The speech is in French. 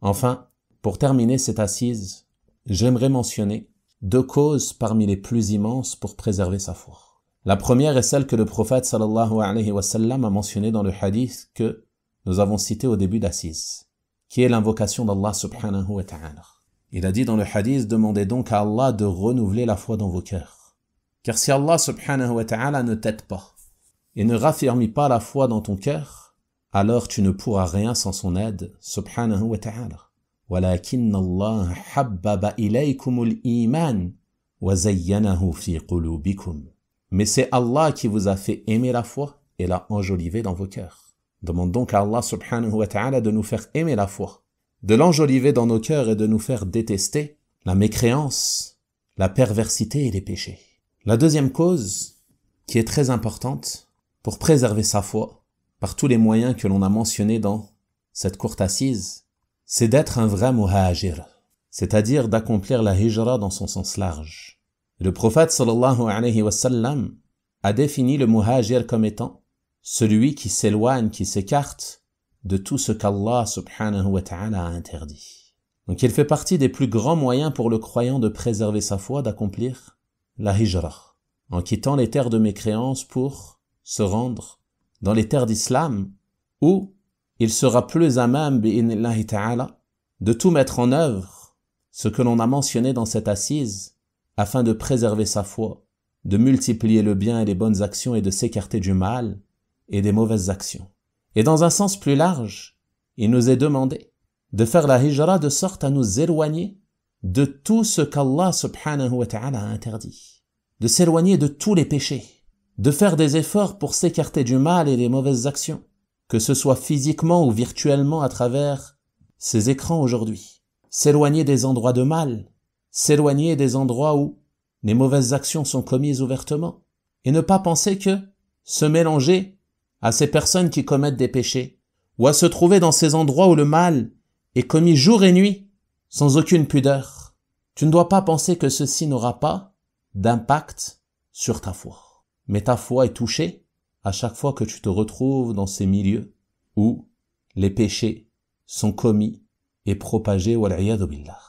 Enfin, pour terminer cette assise, j'aimerais mentionner 2 causes parmi les plus immenses pour préserver sa foi. La première est celle que le prophète sallallahu alayhi wa sallam a mentionnée dans le hadith que nous avons cité au début d'assise, qui est l'invocation d'Allah subhanahu wa ta'ala. Il a dit dans le hadith, demandez donc à Allah de renouveler la foi dans vos cœurs. Car si Allah subhanahu wa ta'ala ne t'aide pas et ne raffermit pas la foi dans ton cœur, alors tu ne pourras rien sans son aide, subhanahu wa ta'ala. وَلَكِنَّ اللَّهَ حَبَّبَ إِلَيْكُمُ الْإِيمَانَ وَزَيَّنَهُ فِي قُلُوبِكُمْ. Mais c'est Allah qui vous a fait aimer la foi et l'a enjolivée dans vos cœurs. Demande donc à Allah subhanahu wa ta'ala de nous faire aimer la foi, de l'enjoliver dans nos cœurs et de nous faire détester la mécréance, la perversité et les péchés. La deuxième cause, qui est très importante pour préserver sa foi, par tous les moyens que l'on a mentionnés dans cette courte assise, c'est d'être un vrai muhajir, c'est-à-dire d'accomplir la hijra dans son sens large. Le prophète sallallahu alayhi wa sallam a défini le muhajir comme étant celui qui s'éloigne, qui s'écarte de tout ce qu'Allah subhanahu wa ta'ala a interdit. Donc il fait partie des plus grands moyens pour le croyant de préserver sa foi, d'accomplir la hijra, en quittant les terres de mécréance pour se rendre dans les terres d'islam, où il sera plus à même, bi'idhnillahi ta'ala, de tout mettre en œuvre, ce que l'on a mentionné dans cette assise, afin de préserver sa foi, de multiplier le bien et les bonnes actions et de s'écarter du mal et des mauvaises actions. Et dans un sens plus large, il nous est demandé de faire la hijra de sorte à nous éloigner de tout ce qu'Allah subhanahu wa ta'ala a interdit, de s'éloigner de tous les péchés, de faire des efforts pour s'écarter du mal et des mauvaises actions, que ce soit physiquement ou virtuellement à travers ces écrans aujourd'hui, s'éloigner des endroits de mal, s'éloigner des endroits où les mauvaises actions sont commises ouvertement, et ne pas penser que se mélanger à ces personnes qui commettent des péchés, ou à se trouver dans ces endroits où le mal est commis jour et nuit, sans aucune pudeur. Tu ne dois pas penser que ceci n'aura pas d'impact sur ta foi. Mais ta foi est touchée à chaque fois que tu te retrouves dans ces milieux où les péchés sont commis et propagés, wal-'iyadhu billah.